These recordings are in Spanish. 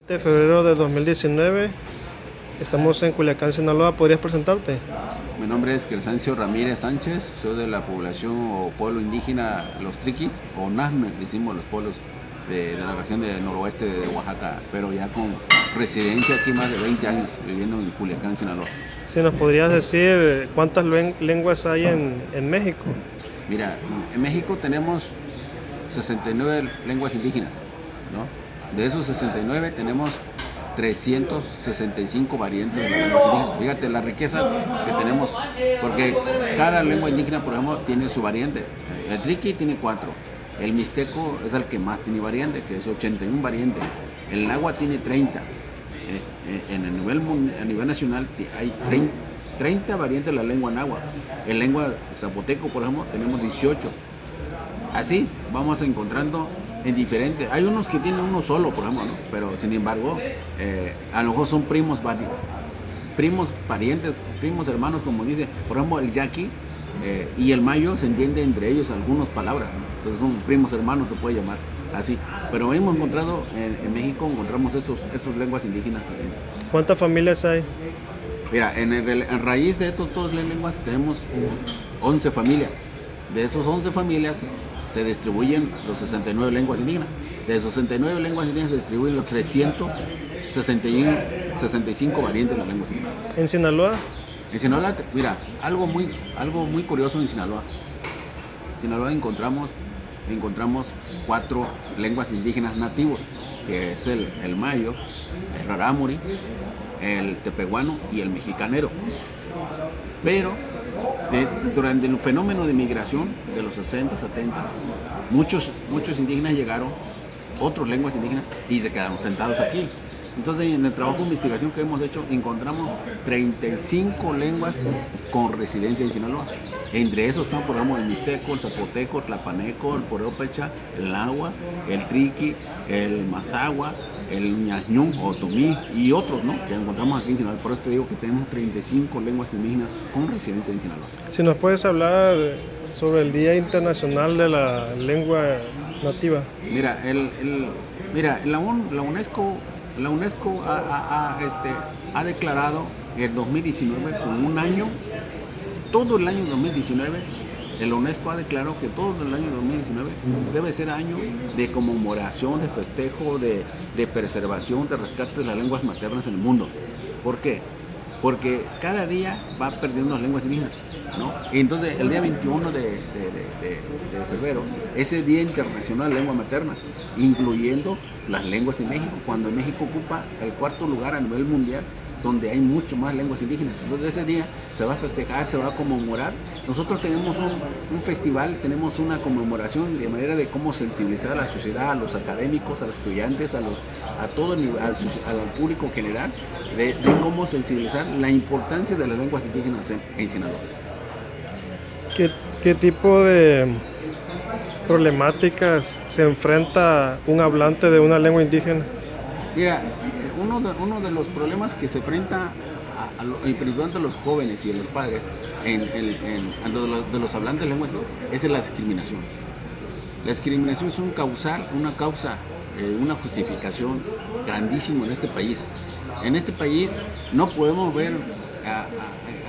De febrero de 2019, estamos en Culiacán, Sinaloa. ¿Podrías presentarte? Mi nombre es Crescencio Ramírez Sánchez, soy de la población o pueblo indígena Los Triquis, o Nazme, decimos los pueblos de la región del noroeste de Oaxaca, pero ya con residencia aquí más de 20 años, viviendo en Culiacán, Sinaloa. Si nos podrías decir cuántas lenguas hay en México. Mira, en México tenemos 69 lenguas indígenas, ¿no? De esos 69 tenemos 365 variantes de las lenguas indígenas. Fíjate la riqueza que tenemos, porque cada lengua indígena, por ejemplo, tiene su variante. El triqui tiene 4, el mixteco es el que más tiene variante, que es 81 variantes. El náhuatl tiene 30. A nivel nacional hay 30 variantes de la lengua náhuatl. En lengua zapoteco, por ejemplo, tenemos 18. Así vamos encontrando en diferentes. Hay unos que tienen uno solo, por ejemplo, ¿no? Pero sin embargo, a lo mejor son primos parientes, primos hermanos, como dice, por ejemplo, el yaqui y el mayo se entiende entre ellos algunas palabras, ¿no? Entonces son primos hermanos, se puede llamar así. Pero hemos encontrado, en México encontramos estos lenguas indígenas. ¿Cuántas familias hay? Mira, en raíz de estas dos lenguas tenemos 11 familias. De esos 11 familias se distribuyen los 69 lenguas indígenas. De esos 69 lenguas indígenas se distribuyen los 365 variantes de las lenguas indígenas. ¿En Sinaloa? En Sinaloa, mira, algo muy curioso en Sinaloa. En Sinaloa encontramos 4 lenguas indígenas nativos, que es el mayo, el rarámuri, el tepehuano y el mexicanero. Pero durante el fenómeno de migración de los 60, 70, muchos indígenas llegaron, otras lenguas indígenas, y se quedaron sentados aquí. Entonces, en el trabajo de investigación que hemos hecho, encontramos 35 lenguas con residencia en Sinaloa. Entre esos están, por ejemplo, el mixteco, el zapoteco, el tlapaneco, el purépecha, el náhuatl, el triqui, el mazahua, el ñañú o tumí y otros, ¿no?, que encontramos aquí en Sinaloa. Por eso te digo que tenemos 35 lenguas indígenas con residencia en Sinaloa. Si nos puedes hablar sobre el Día Internacional de la Lengua Nativa. Mira, la UNESCO ha declarado el 2019 como un año, todo el año 2019, la UNESCO ha declarado que todo el año 2019 debe ser año de conmemoración, de festejo, de preservación, de rescate de las lenguas maternas en el mundo. ¿Por qué? Porque cada día va perdiendo las lenguas indígenas, ¿no? Y entonces el día 21 de febrero es el Día Internacional de Lengua Materna, incluyendo las lenguas en México, cuando México ocupa el 4º lugar a nivel mundial, donde hay mucho más lenguas indígenas. Entonces ese día se va a festejar, se va a conmemorar. Nosotros tenemos un festival, tenemos una conmemoración de manera de cómo sensibilizar a la sociedad, a los académicos, a los estudiantes, al público general, de cómo sensibilizar la importancia de las lenguas indígenas en Sinaloa. ¿Qué tipo de problemáticas se enfrenta un hablante de una lengua indígena? Mira, uno de los problemas que se enfrenta principalmente a los jóvenes y a los padres de los hablantes de lenguas es la discriminación. La discriminación es una causa, una justificación grandísima en este país. En este país no podemos ver a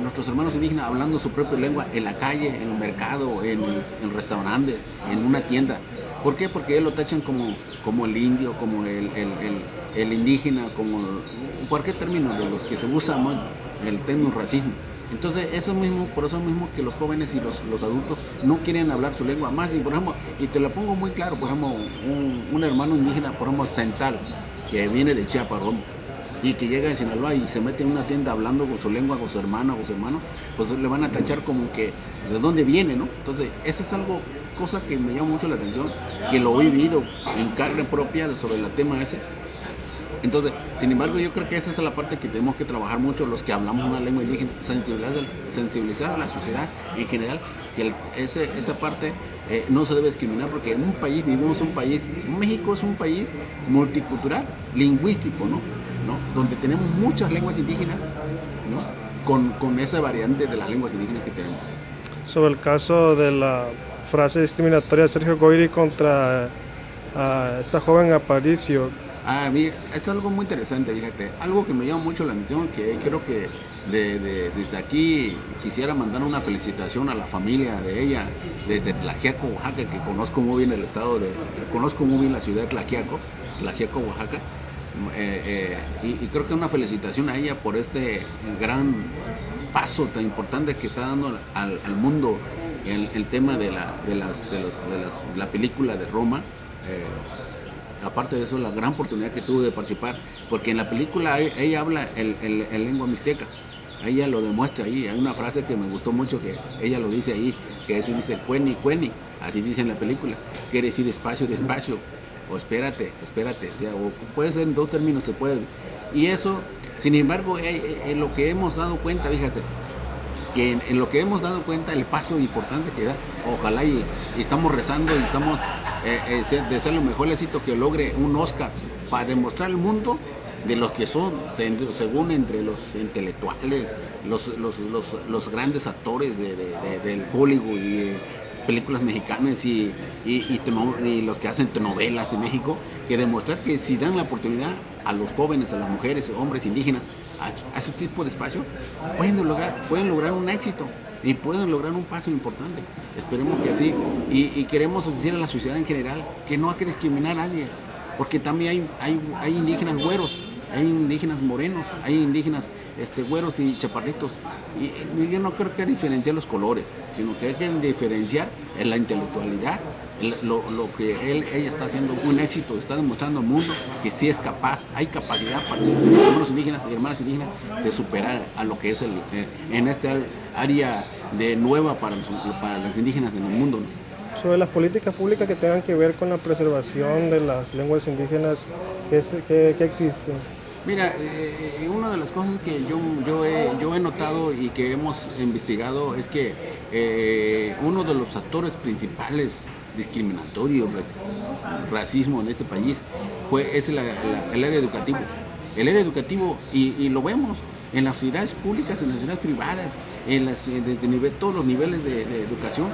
nuestros hermanos indígenas hablando su propia lengua en la calle, en el mercado, en restaurantes, en una tienda. ¿Por qué? Porque ellos lo tachan como el indio, como el indígena, como cualquier término de los que se usa más, el término racismo. Entonces, por eso mismo que los jóvenes y los adultos no quieren hablar su lengua más. Y por ejemplo, y te lo pongo muy claro, por ejemplo, un hermano indígena, por ejemplo, central, que viene de Chiapas, y que llega a Sinaloa y se mete en una tienda hablando con su lengua, con su hermana o con su hermano, pues le van a tachar como que de dónde viene, ¿no? Entonces, eso es cosa que me llama mucho la atención, que lo he vivido en carne propia sobre el tema ese. Entonces, sin embargo, yo creo que esa es la parte que tenemos que trabajar mucho los que hablamos una lengua indígena, sensibilizar a la sociedad en general, que esa parte no se debe discriminar, porque en un país, México es un país multicultural, lingüístico, ¿no? Donde tenemos muchas lenguas indígenas, ¿no? Con esa variante de las lenguas indígenas que tenemos. Sobre el caso de la frase discriminatoria de Sergio Goyri contra esta joven Aparicio, Mira, es algo muy interesante, fíjate. Algo que me llama mucho la atención, que creo que desde aquí quisiera mandar una felicitación a la familia de ella, desde Tlaxiaco, Oaxaca, que conozco muy bien conozco muy bien la ciudad de Tlaxiaco, Oaxaca. Y creo que una felicitación a ella por este gran paso tan importante que está dando al mundo el tema de la película de Roma. Aparte de eso, la gran oportunidad que tuve de participar, porque en la película ella habla el lengua mixteca, ella lo demuestra ahí. Hay una frase que me gustó mucho, que ella lo dice ahí, que dice cueni, cueni, así dice en la película, quiere decir despacio, despacio, o espérate, espérate, o sea, o puede ser en dos términos, se puede. Y eso, sin embargo, en lo que hemos dado cuenta, fíjate, que en lo que hemos dado cuenta, el paso importante que da, ojalá y estamos rezando y estamos de ser lo mejor éxito que logre un Oscar para demostrar al mundo de los que son, según entre los intelectuales, los grandes actores del Hollywood y películas mexicanas y los que hacen telenovelas en México, que demostrar que si dan la oportunidad a los jóvenes, a las mujeres, hombres indígenas, a ese tipo de espacio, pueden lograr un éxito y pueden lograr un paso importante. Esperemos que así, y queremos decir a la sociedad en general que no hay que discriminar a nadie, porque también hay indígenas güeros, hay indígenas morenos, hay indígenas güeros y chaparritos, y yo no creo que hay que diferenciar los colores, sino que hay que diferenciar en la intelectualidad, lo que ella está haciendo un éxito, está demostrando al mundo que sí es capaz, hay capacidad para los hermanos indígenas y hermanas indígenas de superar a lo que es en este área de nueva para las indígenas en el mundo, ¿no? Sobre las políticas públicas que tengan que ver con la preservación de las lenguas indígenas, ¿qué existen? Mira, una de las cosas que yo he notado y que hemos investigado es que uno de los factores principales discriminatorios, racismo en este país, es el área educativo. El área educativo, y lo vemos en las ciudades públicas, en las ciudades privadas, desde todos los niveles de educación,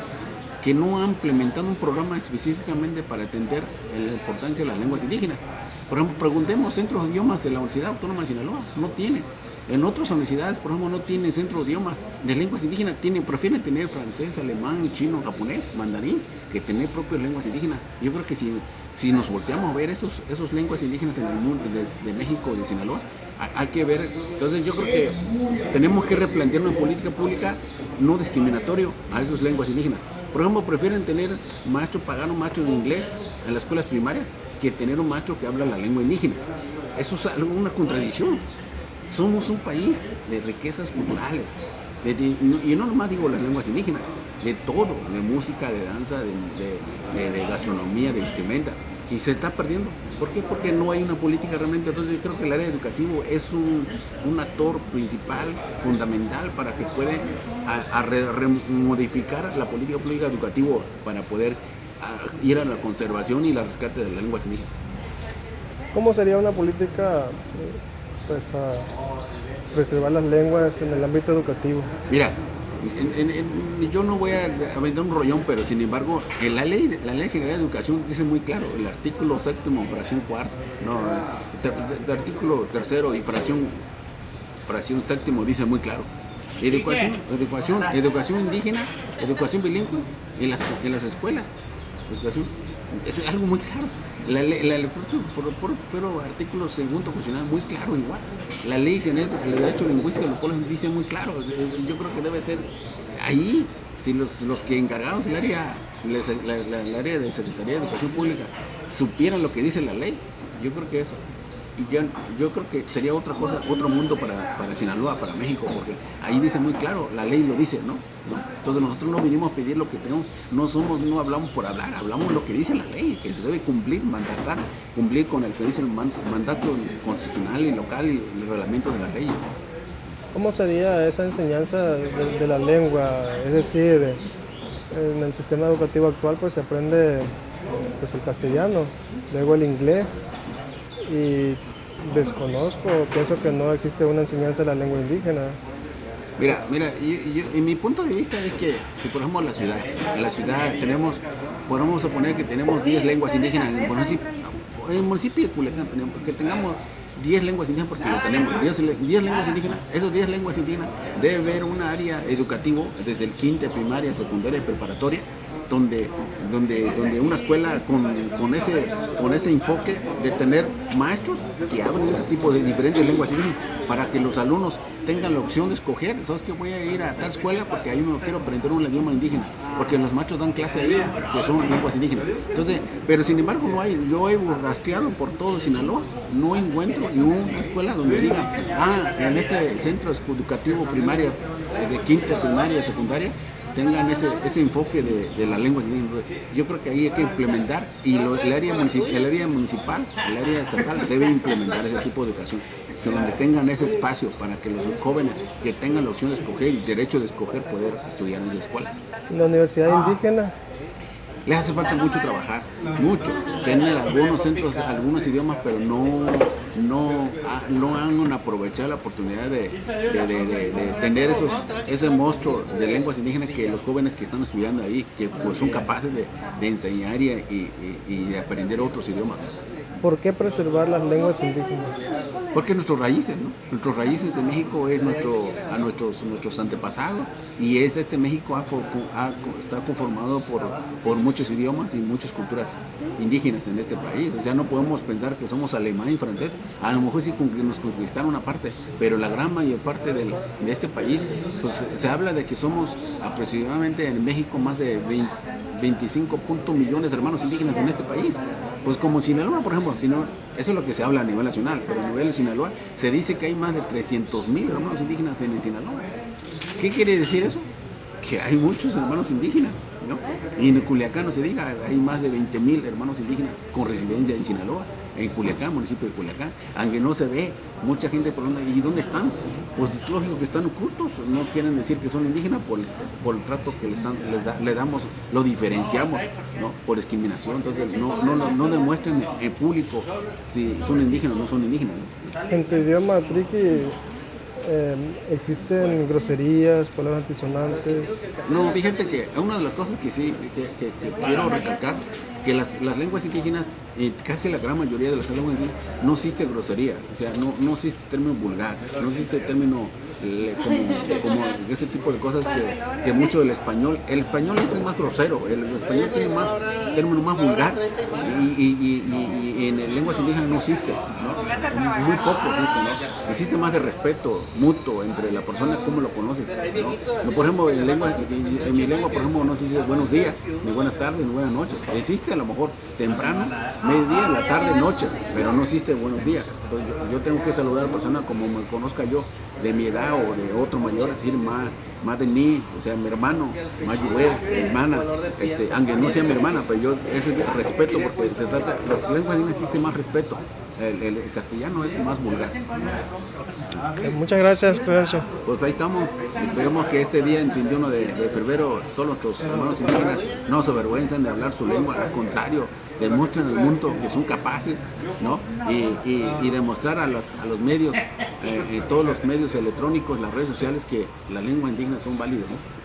que no han implementado un programa específicamente para atender la importancia de las lenguas indígenas. Por ejemplo, preguntemos centros de idiomas de la Universidad Autónoma de Sinaloa, no tiene. En otras universidades, por ejemplo, no tienen centros de idiomas de lenguas indígenas, prefieren tener francés, alemán, chino, japonés, mandarín, que tener propias lenguas indígenas. Yo creo que si nos volteamos a ver esos lenguas indígenas en el mundo, de México, de Sinaloa, hay que ver. Entonces yo creo que tenemos que replantear una política pública no discriminatorio a esas lenguas indígenas. Por ejemplo, prefieren tener pagar un maestro de inglés en las escuelas primarias que tener un maestro que habla la lengua indígena. Eso es una contradicción. Somos un país de riquezas culturales, y no nomás digo las lenguas indígenas, de todo, de música, de danza, de gastronomía, de vestimenta, y se está perdiendo. ¿Por qué? Porque no hay una política realmente. Entonces yo creo que el área educativo es un actor principal, fundamental, para que pueda modificar la política pública educativa para poder ir a la conservación y la rescate de las lenguas indígenas. ¿Cómo sería una política para preservar las lenguas en el ámbito educativo? Mira, yo no voy a vender un rollón, pero sin embargo, la ley general de educación dice muy claro, el artículo 7º, fracción 4, el artículo 3º y fracción 7º dice muy claro. Educación indígena, educación bilingüe en las escuelas. Educación, es algo muy claro. Pero artículo 2º constitucional muy claro igual. La ley general del derecho lingüístico de los pueblos dice muy claro. Yo creo que debe ser ahí, si los que encargados del área, el área de Secretaría de Educación Pública supieran lo que dice la ley, yo creo que eso. Y yo creo que sería otra cosa, otro mundo para Sinaloa, para México, porque ahí dice muy claro, la ley lo dice, ¿no? Entonces nosotros no vinimos a pedir lo que tenemos, no hablamos por hablar, hablamos lo que dice la ley, que se debe cumplir con el que dice el mandato constitucional y local y el reglamento de las leyes. ¿Cómo sería esa enseñanza de la lengua? Es decir, en el sistema educativo actual pues se aprende pues, el castellano, luego el inglés, y pienso que no existe una enseñanza de la lengua indígena. Mira, y mi punto de vista es que si por ejemplo en la ciudad podemos suponer que tenemos 10 lenguas indígenas, bueno, sí, en el municipio de Culiacán tenemos, que tengamos 10 lenguas indígenas, porque lo tenemos, 10 lenguas indígenas. Esos 10 lenguas indígenas debe haber un área educativo desde el quinto, primaria, secundaria y preparatoria, donde una escuela con ese enfoque de tener maestros que hablen ese tipo de diferentes lenguas indígenas, para que los alumnos tengan la opción de escoger. ¿Sabes qué? Voy a ir a tal escuela porque ahí me quiero aprender un idioma indígena, porque los maestros dan clase ahí que son lenguas indígenas. Entonces, pero sin embargo no hay. Yo he rastreado por todo Sinaloa, no encuentro ni una escuela donde digan, en este centro educativo primaria, de quinta, primaria, secundaria, tengan ese enfoque de las lenguas indígenas. Entonces, yo creo que ahí hay que implementar, y el área municipal, el área estatal debe implementar ese tipo de educación, que donde tengan ese espacio para que los jóvenes que tengan la opción de escoger y derecho de escoger poder estudiar en esa escuela. La universidad indígena Les hace falta mucho trabajar, mucho, tener algunos centros, algunos idiomas, pero no han aprovechado la oportunidad de tener ese monstruo de lenguas indígenas que los jóvenes que están estudiando ahí, que pues son capaces de enseñar y de aprender otros idiomas. ¿Por qué preservar las lenguas indígenas? Porque nuestras raíces, ¿no? Nuestras raíces de México es nuestros antepasados, y este México está conformado por muchos idiomas y muchas culturas indígenas en este país. O sea, no podemos pensar que somos alemán y francés. A lo mejor sí nos conquistaron una parte, pero la gran mayor parte de este país, pues se habla de que somos aproximadamente en México más de 25 millones de hermanos indígenas en este país. Pues como Sinaloa, por ejemplo, eso es lo que se habla a nivel nacional, pero a nivel de Sinaloa se dice que hay más de 300,000 hermanos indígenas en Sinaloa. ¿Qué quiere decir eso? Que hay muchos hermanos indígenas, ¿no? Y en Culiacán no se diga, hay más de 20,000 hermanos indígenas con residencia en Sinaloa, en Culiacán, municipio de Culiacán, aunque no se ve mucha gente por donde. ¿Y dónde están? Pues es lógico que están ocultos, no quieren decir que son indígenas por el trato que le damos, lo diferenciamos, ¿no? Por discriminación. Entonces no demuestren en público si son indígenas o no son indígenas, ¿no? En tu idioma triqui existen groserías, palabras antisonantes. No, fíjate que una de las cosas que sí que quiero recalcar, que las lenguas indígenas, casi la gran mayoría de las lenguas indígenas, no existe grosería, o sea, no existe término vulgar, no existe término como ese tipo de cosas que mucho del español. El español es el más grosero, el español tiene más término más vulgar, y en lenguas indígenas no existe, ¿no? Muy poco existe, ¿no? Existe más de respeto mutuo entre la persona, como lo conoces, ¿no? Por ejemplo, en mi lengua, por ejemplo, no se dice buenos días, ni buenas tardes, ni buenas noches. Existe a lo mejor temprano, mediodía, la tarde, noche, pero no existe buenos días. Entonces yo tengo que saludar a la persona como me conozca yo, de mi edad o de otro mayor, es decir, más de mí, o sea, mi hermano, más Yué, mi hermana, aunque no sea mi hermana, pero yo ese respeto, porque se trata, las lenguas indígenas existe más respeto. El castellano es más vulgar. Muchas gracias, Prudencio. Pues ahí estamos. Esperemos que este día, el 21 de febrero, todos nuestros hermanos indígenas no se avergüencen de hablar su lengua, al contrario, demuestren al mundo que son capaces, ¿no? Y demostrar a los medios, todos los medios electrónicos, las redes sociales, que las lenguas indígenas son válidas, ¿no?